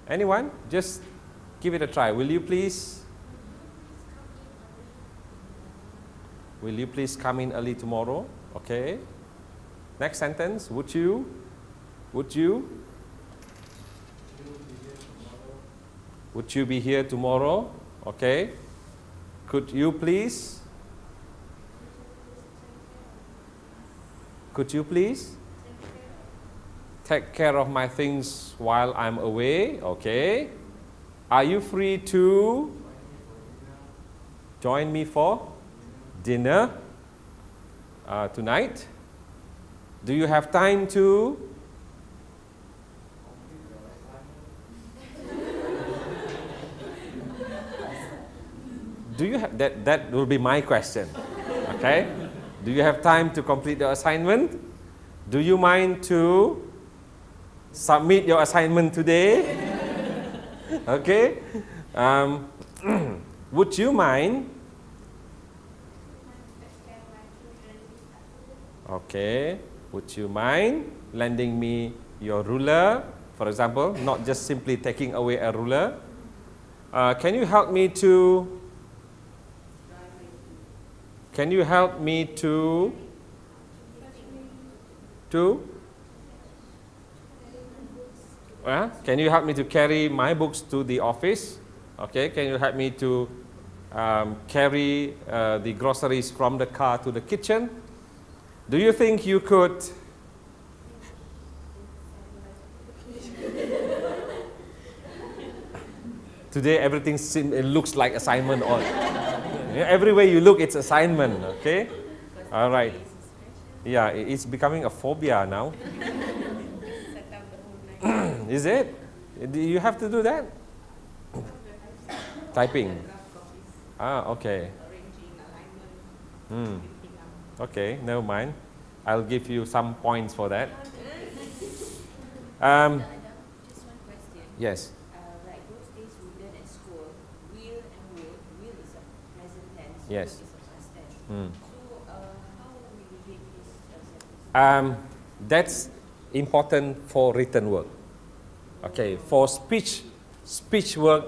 Anyone? Just give it a try. Will you please come in early tomorrow? Okay. Next sentence. Would you be here tomorrow? Okay. Could you please take care of my things while I'm away? Okay. Are you free to join me for dinner tonight? Do you have time to that will be my question. Okay? Do you have time to complete the assignment? Do you mind to submit your assignment today? Okay? Would you mind? Okay. Would you mind lending me your ruler? For example, not just simply taking away a ruler. Can you help me to Can you help me to can you help me to carry my books to the office? Okay, can you help me to carry the groceries from the car to the kitchen? Do you think you could today everything looks like assignment on. Everywhere you look, it's assignment, okay? All right. Yeah, it's becoming a phobia now. Is it? Do you have to do that? Typing. Okay. Okay, never mind. I'll give you some points for that. Just one question. Yes. Like those days we learn at school, will and will is a present tense, Yes. will is a past tense. So how we relate this sentence? That's important for written work. Okay, for speech work,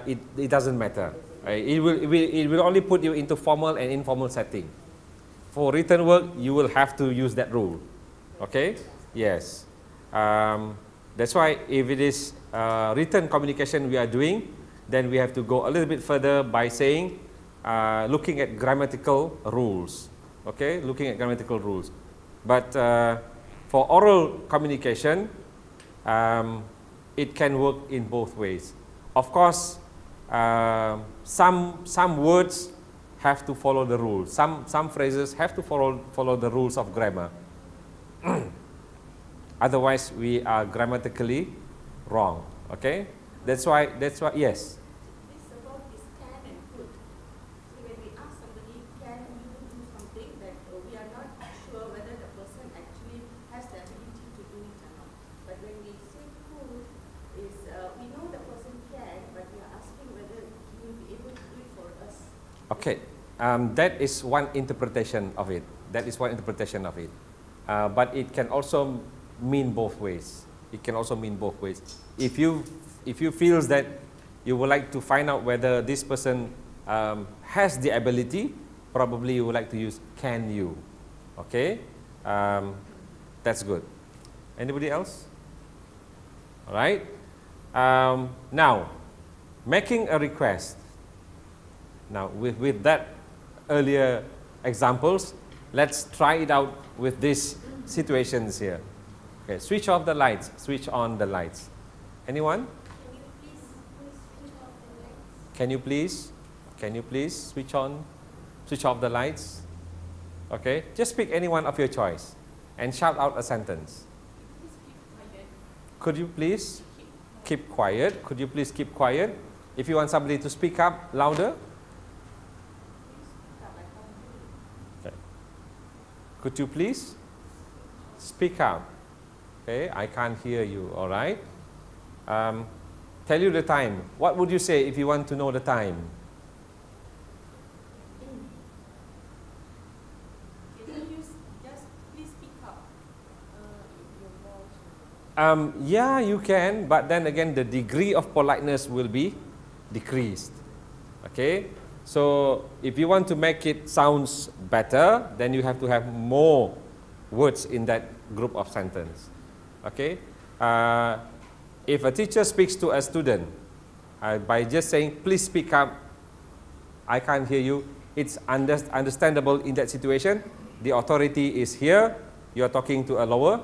it doesn't matter. It will only put you into formal and informal setting. For written work, you will have to use that rule. Okay? Yes. That's why if it is written communication we are doing, then we have to go a little bit further by saying, looking at grammatical rules. Okay? Looking at grammatical rules. But for oral communication, it can work in both ways. Of course, some words have to follow the rules. Some phrases have to follow the rules of grammar. Otherwise, we are grammatically wrong. Okay? That's why. Yes. This about is can and could. So when we ask somebody, can you do something, that we are not sure whether the person actually has the ability to do it or not. But when we say could, is we know the person can, but we are asking whether he will be able to do it for us. Okay. That is one interpretation of it. But it can also mean both ways. It can also mean both ways. If you feel that you would like to find out whether this person has the ability, probably you would like to use can you. Okay? That's good. Anybody else? All right. Now, making a request. Now, with that earlier examples, let's try it out with these situations here. Okay, switch off the lights, switch on the lights. Anyone? Can you please switch off the lights? Okay, just pick any one of your choice and shout out a sentence. Could you please keep quiet? Could you please keep quiet? If you want somebody to speak up louder. Okay. Could you please speak up? Okay, I can't hear you, all right? Tell you the time. What would you say if you want to know the time? Can you just please speak up your voice? Yeah, you can, but then again, the degree of politeness will be decreased. Okay, so if you want to make it sounds better, then you have to have more words in that group of sentence. Okay, if a teacher speaks to a student by just saying, please speak up, I can't hear you, it's understandable in that situation. The authority is here, you're talking to a lower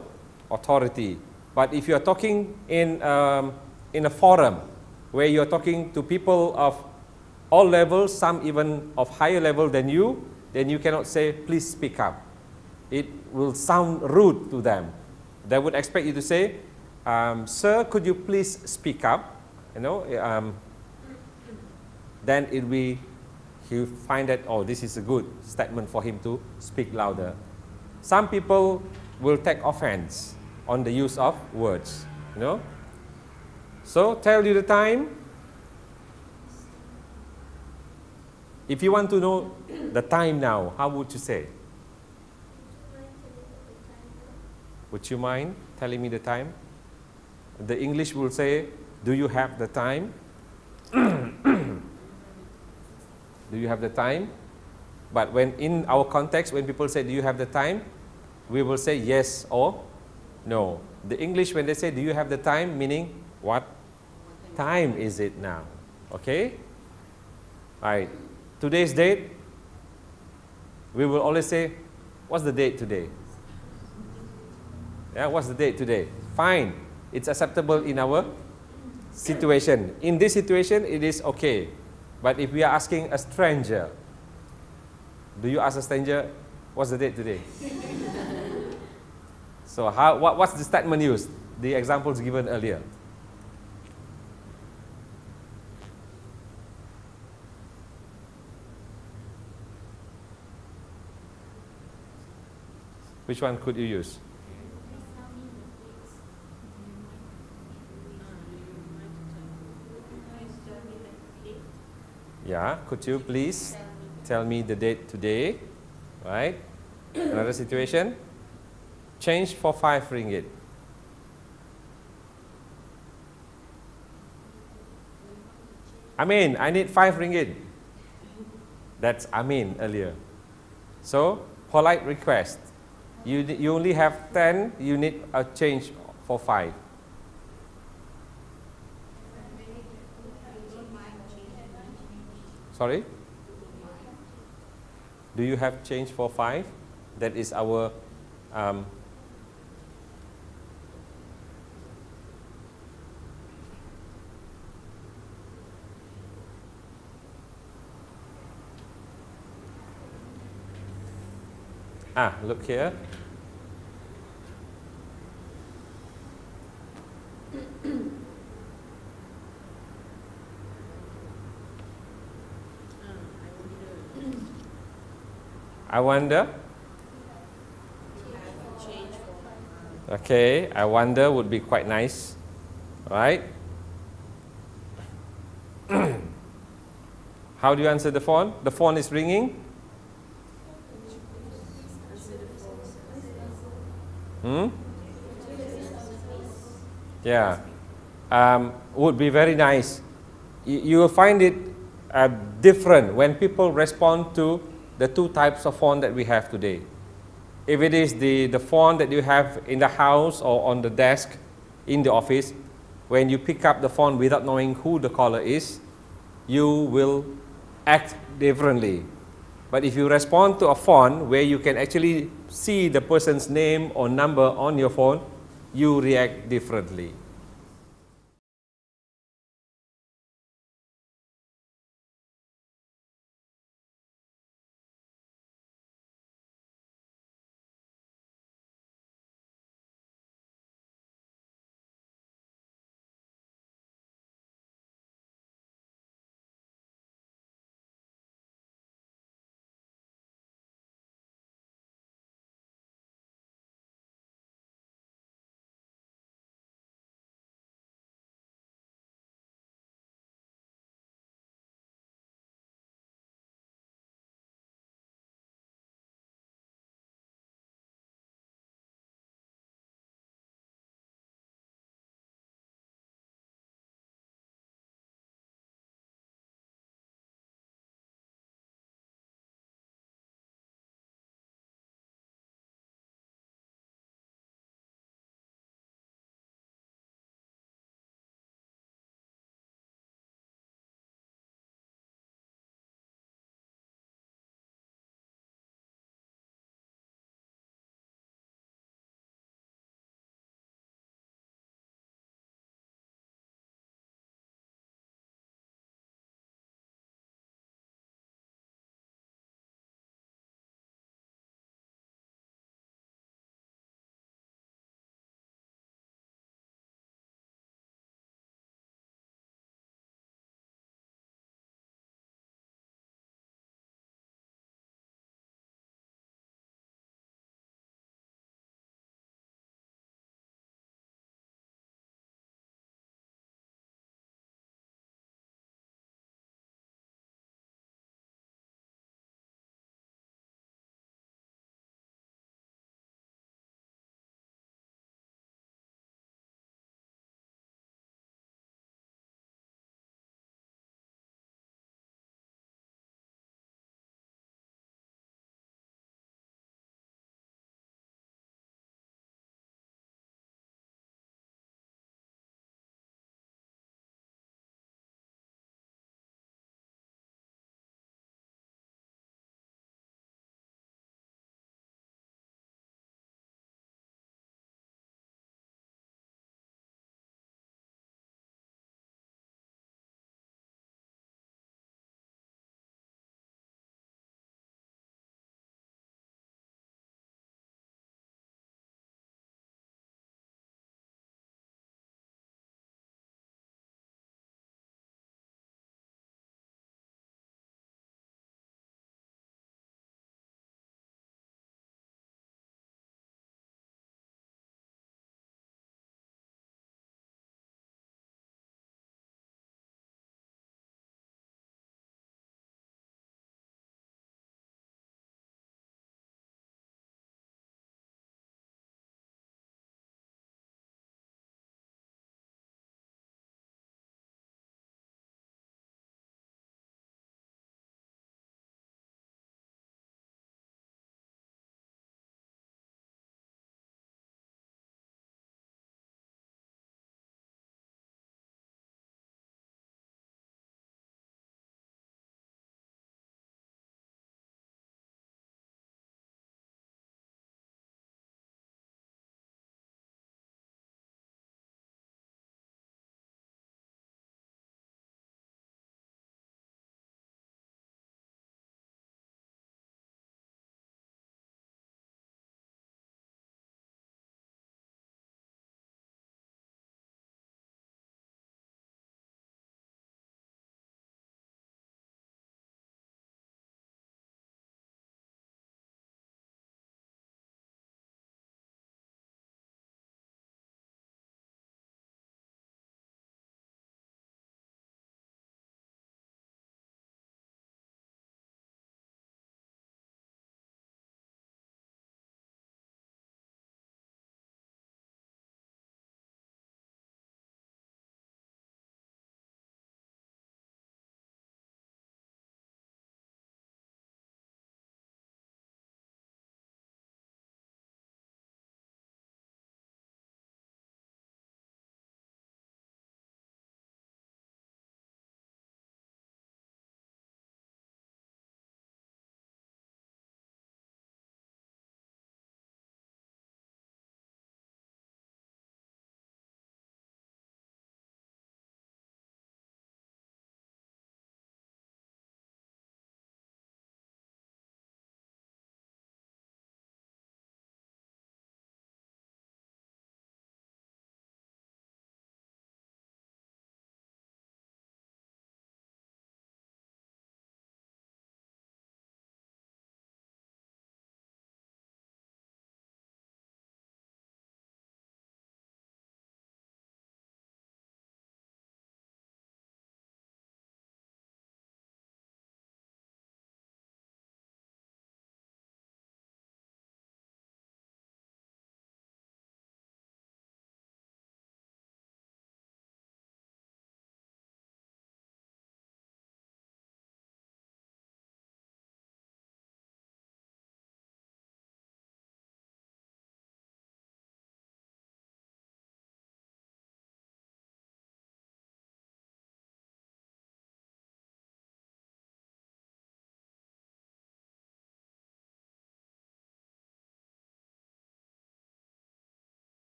authority. But if you're talking in a forum where you're talking to people of all levels, some even of higher level than you, then you cannot say, please speak up. It will sound rude to them. They would expect you to say, sir, could you please speak up? You know, then it will, he'll find that, oh, this is a good statement for him to speak louder. Some people will take offense on the use of words, you know. So, tell you the time. If you want to know the time now, how would you say? Would you mind telling me the time? The English will say, do you have the time? Do you have the time? But when in our context, when people say, do you have the time? We will say yes or no. The English, when they say, do you have the time? Meaning, what time is it now? Okay? Alright. Today's date, we will always say, what's the date today? Yeah, what's the date today? Fine. It's acceptable in our situation. In this situation, it is okay. But if we are asking a stranger, do you ask a stranger, what's the date today? So what's the statement used? The examples given earlier. Which one could you use? Yeah, could you please tell me the date today? Right? Another situation. Change for 5 ringgit. Amin, I need 5 ringgit. That's Amin earlier. So, polite request. You only have 10, you need a change for 5. Sorry? Do you have change for 5? That is our look here. I wonder. Okay, I wonder would be quite nice, right? How do you answer the phone? The phone is ringing. Yeah, would be very nice. You will find it different when people respond to the 2 types of phone that we have today. If it is the phone that you have in the house or on the desk in the office, when you pick up the phone without knowing who the caller is, you will act differently. But if you respond to a phone where you can actually see the person's name or number on your phone, you react differently.